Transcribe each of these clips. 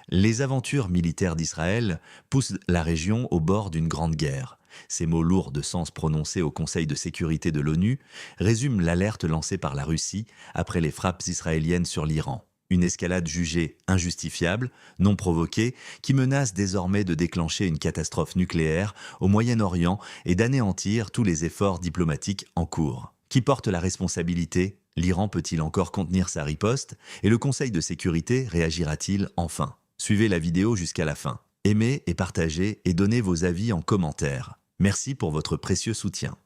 Les aventures militaires d'Israël poussent la région au bord d'une grande guerre. Ces mots lourds de sens prononcés au Conseil de sécurité de l'ONU résument l'alerte lancée par la Russie après les frappes israéliennes sur l'Iran. Une escalade jugée injustifiable, non provoquée, qui menace désormais de déclencher une catastrophe nucléaire au Moyen-Orient et d'anéantir tous les efforts diplomatiques en cours. Qui porte la responsabilité ? L'Iran peut-il encore contenir sa riposte ? Et le Conseil de sécurité réagira-t-il enfin ? Suivez la vidéo jusqu'à la fin. Aimez et partagez et donnez vos avis en commentaire. Merci pour votre précieux soutien.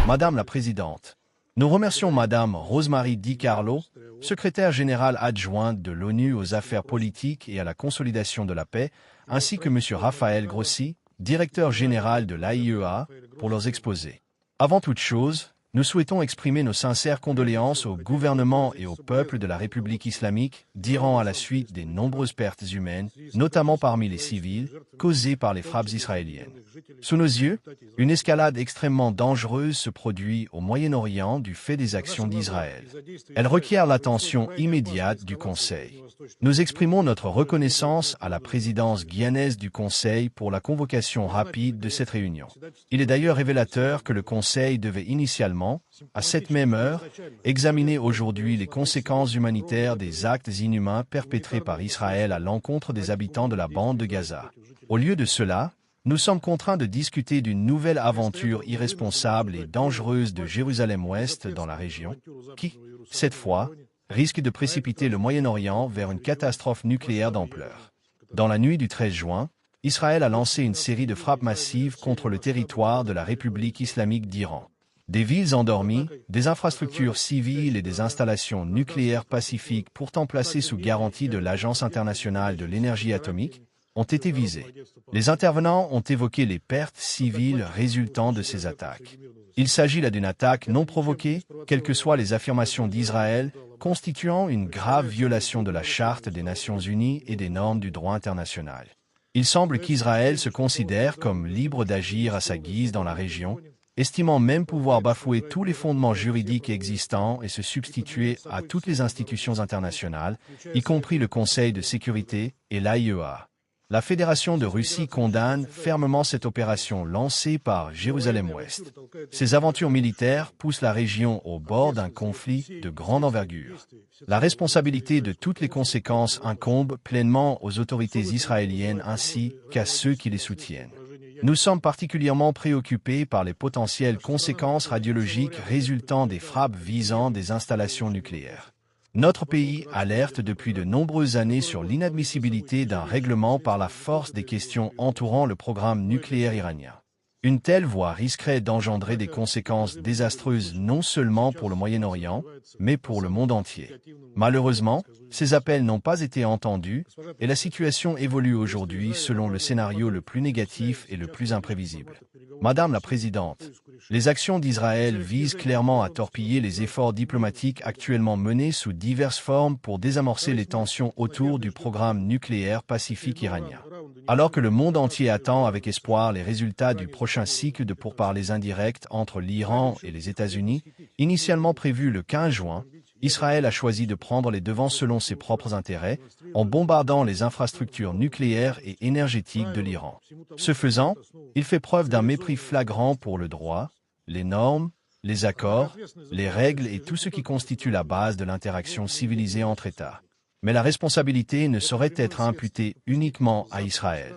Madame la Présidente, nous remercions Madame Rosemary DiCarlo, secrétaire générale adjointe de l'ONU aux affaires politiques et à la consolidation de la paix, ainsi que Monsieur Raphaël Grossi, directeur général de l'AIEA, pour leurs exposés. Avant toute chose, nous souhaitons exprimer nos sincères condoléances au gouvernement et au peuple de la République islamique d'Iran à la suite des nombreuses pertes humaines, notamment parmi les civils, causées par les frappes israéliennes. Sous nos yeux, une escalade extrêmement dangereuse se produit au Moyen-Orient du fait des actions d'Israël. Elle requiert l'attention immédiate du Conseil. Nous exprimons notre reconnaissance à la présidence guyanaise du Conseil pour la convocation rapide de cette réunion. Il est d'ailleurs révélateur que le Conseil devait initialement, à cette même heure, examiner aujourd'hui les conséquences humanitaires des actes inhumains perpétrés par Israël à l'encontre des habitants de la bande de Gaza. Au lieu de cela, nous sommes contraints de discuter d'une nouvelle aventure irresponsable et dangereuse de Jérusalem-Ouest dans la région, qui, cette fois, risque de précipiter le Moyen-Orient vers une catastrophe nucléaire d'ampleur. Dans la nuit du 13 juin, Israël a lancé une série de frappes massives contre le territoire de la République islamique d'Iran. Des villes endormies, des infrastructures civiles et des installations nucléaires pacifiques pourtant placées sous garantie de l'Agence internationale de l'énergie atomique ont été visées. Les intervenants ont évoqué les pertes civiles résultant de ces attaques. Il s'agit là d'une attaque non provoquée, quelles que soient les affirmations d'Israël, constituant une grave violation de la Charte des Nations Unies et des normes du droit international. Il semble qu'Israël se considère comme libre d'agir à sa guise dans la région, estimant même pouvoir bafouer tous les fondements juridiques existants et se substituer à toutes les institutions internationales, y compris le Conseil de sécurité et l'AIEA. La Fédération de Russie condamne fermement cette opération lancée par Jérusalem-Ouest. Ces aventures militaires poussent la région au bord d'un conflit de grande envergure. La responsabilité de toutes les conséquences incombe pleinement aux autorités israéliennes ainsi qu'à ceux qui les soutiennent. Nous sommes particulièrement préoccupés par les potentielles conséquences radiologiques résultant des frappes visant des installations nucléaires. Notre pays alerte depuis de nombreuses années sur l'inadmissibilité d'un règlement par la force des questions entourant le programme nucléaire iranien. Une telle voie risquerait d'engendrer des conséquences désastreuses non seulement pour le Moyen-Orient, mais pour le monde entier. Malheureusement, ces appels n'ont pas été entendus et la situation évolue aujourd'hui selon le scénario le plus négatif et le plus imprévisible. Madame la Présidente, les actions d'Israël visent clairement à torpiller les efforts diplomatiques actuellement menés sous diverses formes pour désamorcer les tensions autour du programme nucléaire pacifique iranien. Alors que le monde entier attend avec espoir les résultats du prochain cycle de pourparlers indirects entre l'Iran et les États-Unis, initialement prévu le 15 juin, Israël a choisi de prendre les devants selon ses propres intérêts, en bombardant les infrastructures nucléaires et énergétiques de l'Iran. Ce faisant, il fait preuve d'un mépris flagrant pour le droit, les normes, les accords, les règles et tout ce qui constitue la base de l'interaction civilisée entre États. Mais la responsabilité ne saurait être imputée uniquement à Israël.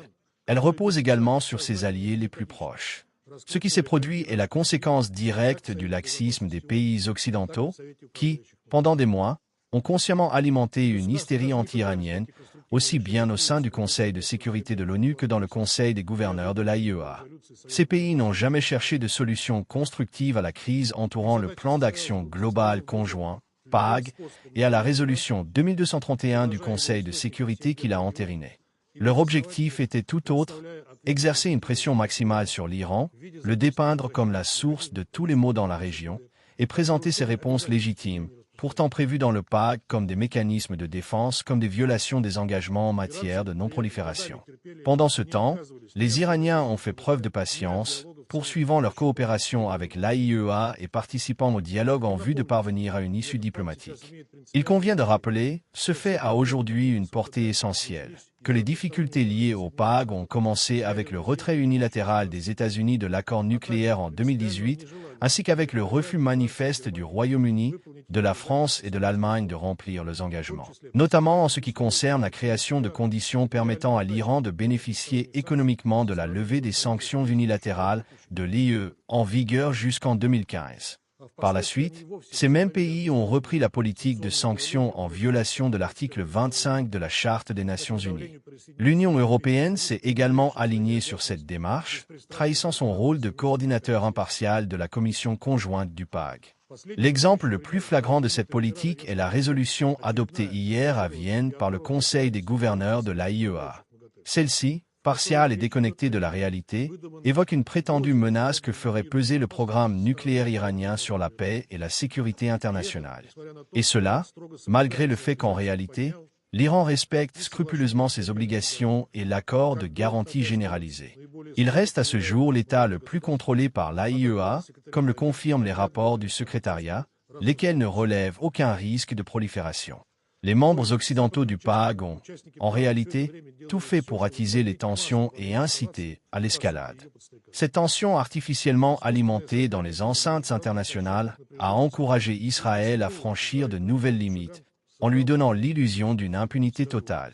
Elle repose également sur ses alliés les plus proches. Ce qui s'est produit est la conséquence directe du laxisme des pays occidentaux qui, pendant des mois, ont consciemment alimenté une hystérie anti-iranienne, aussi bien au sein du Conseil de sécurité de l'ONU que dans le Conseil des gouverneurs de l'AIEA. Ces pays n'ont jamais cherché de solution constructive à la crise entourant le plan d'action global conjoint, PAG, et à la résolution 2231 du Conseil de sécurité qui l'a entériné. Leur objectif était tout autre, exercer une pression maximale sur l'Iran, le dépeindre comme la source de tous les maux dans la région, et présenter ses réponses légitimes, pourtant prévues dans le PAG comme des mécanismes de défense, comme des violations des engagements en matière de non-prolifération. Pendant ce temps, les Iraniens ont fait preuve de patience, poursuivant leur coopération avec l'AIEA et participant au dialogue en vue de parvenir à une issue diplomatique. Il convient de rappeler, ce fait a aujourd'hui une portée essentielle, que les difficultés liées au PAG ont commencé avec le retrait unilatéral des États-Unis de l'accord nucléaire en 2018, ainsi qu'avec le refus manifeste du Royaume-Uni, de la France et de l'Allemagne de remplir leurs engagements, notamment en ce qui concerne la création de conditions permettant à l'Iran de bénéficier économiquement de la levée des sanctions unilatérales de l'IE en vigueur jusqu'en 2015. Par la suite, ces mêmes pays ont repris la politique de sanctions en violation de l'article 25 de la Charte des Nations Unies. L'Union européenne s'est également alignée sur cette démarche, trahissant son rôle de coordinateur impartial de la Commission conjointe du PAG. L'exemple le plus flagrant de cette politique est la résolution adoptée hier à Vienne par le Conseil des gouverneurs de l'AIEA. Celle-ci, partiale et déconnectée de la réalité, évoque une prétendue menace que ferait peser le programme nucléaire iranien sur la paix et la sécurité internationale. Et cela, malgré le fait qu'en réalité, l'Iran respecte scrupuleusement ses obligations et l'accord de garantie généralisée. Il reste à ce jour l'État le plus contrôlé par l'AIEA, comme le confirment les rapports du secrétariat, lesquels ne relèvent aucun risque de prolifération. Les membres occidentaux du PAG ont, en réalité, tout fait pour attiser les tensions et inciter à l'escalade. Cette tension artificiellement alimentée dans les enceintes internationales a encouragé Israël à franchir de nouvelles limites, en lui donnant l'illusion d'une impunité totale.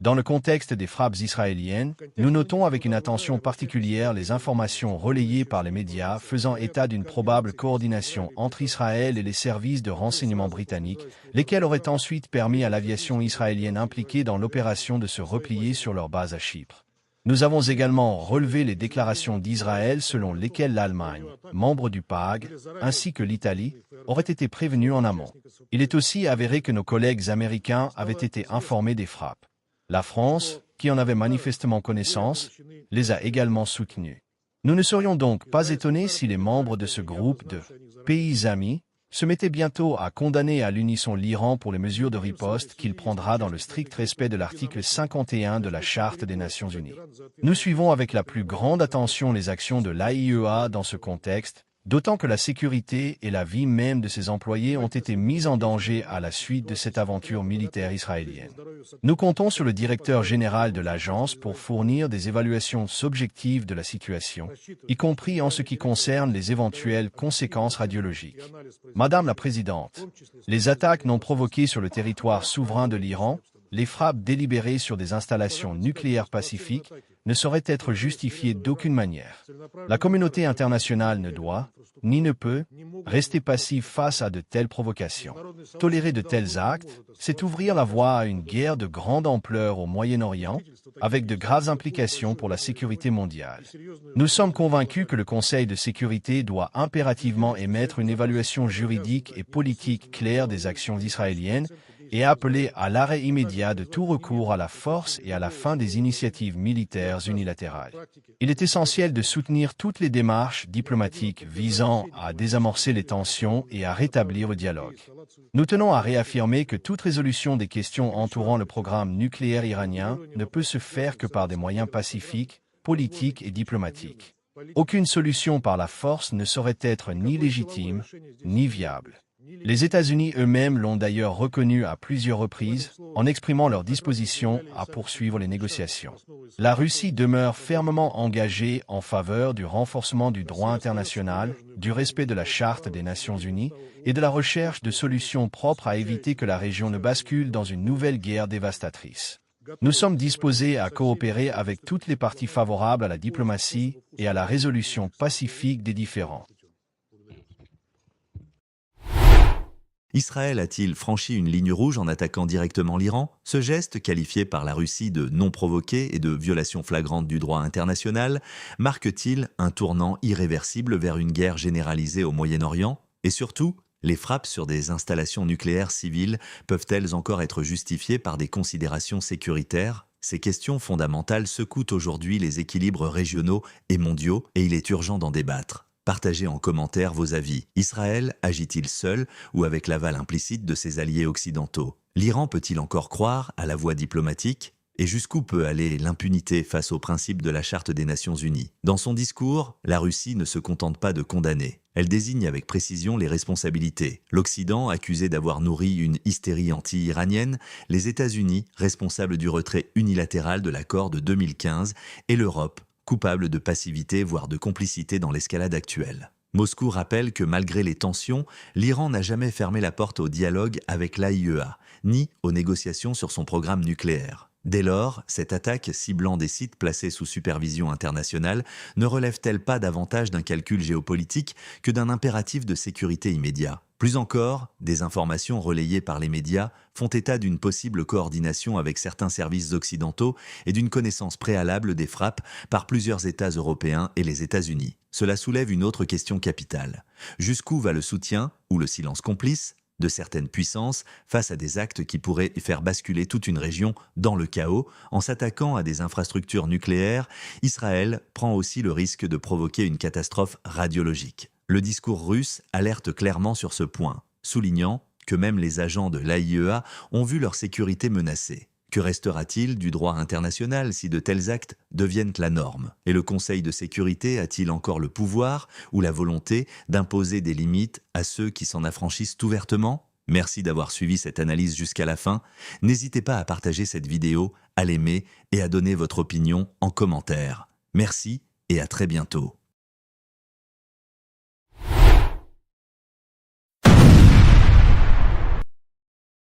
Dans le contexte des frappes israéliennes, nous notons avec une attention particulière les informations relayées par les médias faisant état d'une probable coordination entre Israël et les services de renseignement britanniques, lesquels auraient ensuite permis à l'aviation israélienne impliquée dans l'opération de se replier sur leur base à Chypre. Nous avons également relevé les déclarations d'Israël selon lesquelles l'Allemagne, membre du PAG, ainsi que l'Italie, auraient été prévenus en amont. Il est aussi avéré que nos collègues américains avaient été informés des frappes. La France, qui en avait manifestement connaissance, les a également soutenus. Nous ne serions donc pas étonnés si les membres de ce groupe de pays amis se mettaient bientôt à condamner à l'unisson l'Iran pour les mesures de riposte qu'il prendra dans le strict respect de l'article 51 de la Charte des Nations Unies. Nous suivons avec la plus grande attention les actions de l'AIEA dans ce contexte, d'autant que la sécurité et la vie même de ses employés ont été mises en danger à la suite de cette aventure militaire israélienne. Nous comptons sur le directeur général de l'agence pour fournir des évaluations subjectives de la situation, y compris en ce qui concerne les éventuelles conséquences radiologiques. Madame la Présidente, les attaques non provoquées sur le territoire souverain de l'Iran, les frappes délibérées sur des installations nucléaires pacifiques, ne sauraient être justifiées d'aucune manière. La communauté internationale ne doit, ni ne peut, rester passive face à de telles provocations. Tolérer de tels actes, c'est ouvrir la voie à une guerre de grande ampleur au Moyen-Orient, avec de graves implications pour la sécurité mondiale. Nous sommes convaincus que le Conseil de sécurité doit impérativement émettre une évaluation juridique et politique claire des actions israéliennes et appeler à l'arrêt immédiat de tout recours à la force et à la fin des initiatives militaires unilatérales. Il est essentiel de soutenir toutes les démarches diplomatiques visant à désamorcer les tensions et à rétablir le dialogue. Nous tenons à réaffirmer que toute résolution des questions entourant le programme nucléaire iranien ne peut se faire que par des moyens pacifiques, politiques et diplomatiques. Aucune solution par la force ne saurait être ni légitime, ni viable. Les États-Unis eux-mêmes l'ont d'ailleurs reconnu à plusieurs reprises en exprimant leur disposition à poursuivre les négociations. La Russie demeure fermement engagée en faveur du renforcement du droit international, du respect de la Charte des Nations Unies et de la recherche de solutions propres à éviter que la région ne bascule dans une nouvelle guerre dévastatrice. Nous sommes disposés à coopérer avec toutes les parties favorables à la diplomatie et à la résolution pacifique des différends. Israël a-t-il franchi une ligne rouge en attaquant directement l'Iran? Ce geste, qualifié par la Russie de non provoqué et de violation flagrante du droit international, marque-t-il un tournant irréversible vers une guerre généralisée au Moyen-Orient? Et surtout, les frappes sur des installations nucléaires civiles peuvent-elles encore être justifiées par des considérations sécuritaires? Ces questions fondamentales secouent aujourd'hui les équilibres régionaux et mondiaux et il est urgent d'en débattre. Partagez en commentaire vos avis. Israël agit-il seul ou avec l'aval implicite de ses alliés occidentaux? L'Iran peut-il encore croire à la voie diplomatique? Et jusqu'où peut aller l'impunité face aux principes de la Charte des Nations Unies? Dans son discours, la Russie ne se contente pas de condamner. Elle désigne avec précision les responsabilités. L'Occident, accusé d'avoir nourri une hystérie anti-iranienne, les États-Unis, responsables du retrait unilatéral de l'accord de 2015, et l'Europe, coupable de passivité voire de complicité dans l'escalade actuelle. Moscou rappelle que malgré les tensions, l'Iran n'a jamais fermé la porte au dialogue avec l'AIEA, ni aux négociations sur son programme nucléaire. Dès lors, cette attaque ciblant des sites placés sous supervision internationale ne relève-t-elle pas davantage d'un calcul géopolitique que d'un impératif de sécurité immédiat? Plus encore, des informations relayées par les médias font état d'une possible coordination avec certains services occidentaux et d'une connaissance préalable des frappes par plusieurs États européens et les États-Unis. Cela soulève une autre question capitale. Jusqu'où va le soutien, ou le silence complice, de certaines puissances face à des actes qui pourraient faire basculer toute une région dans le chaos? En s'attaquant à des infrastructures nucléaires, Israël prend aussi le risque de provoquer une catastrophe radiologique. Le discours russe alerte clairement sur ce point, soulignant que même les agents de l'AIEA ont vu leur sécurité menacée. Que restera-t-il du droit international si de tels actes deviennent la norme? Et le Conseil de sécurité a-t-il encore le pouvoir ou la volonté d'imposer des limites à ceux qui s'en affranchissent ouvertement? Merci d'avoir suivi cette analyse jusqu'à la fin. N'hésitez pas à partager cette vidéo, à l'aimer et à donner votre opinion en commentaire. Merci et à très bientôt.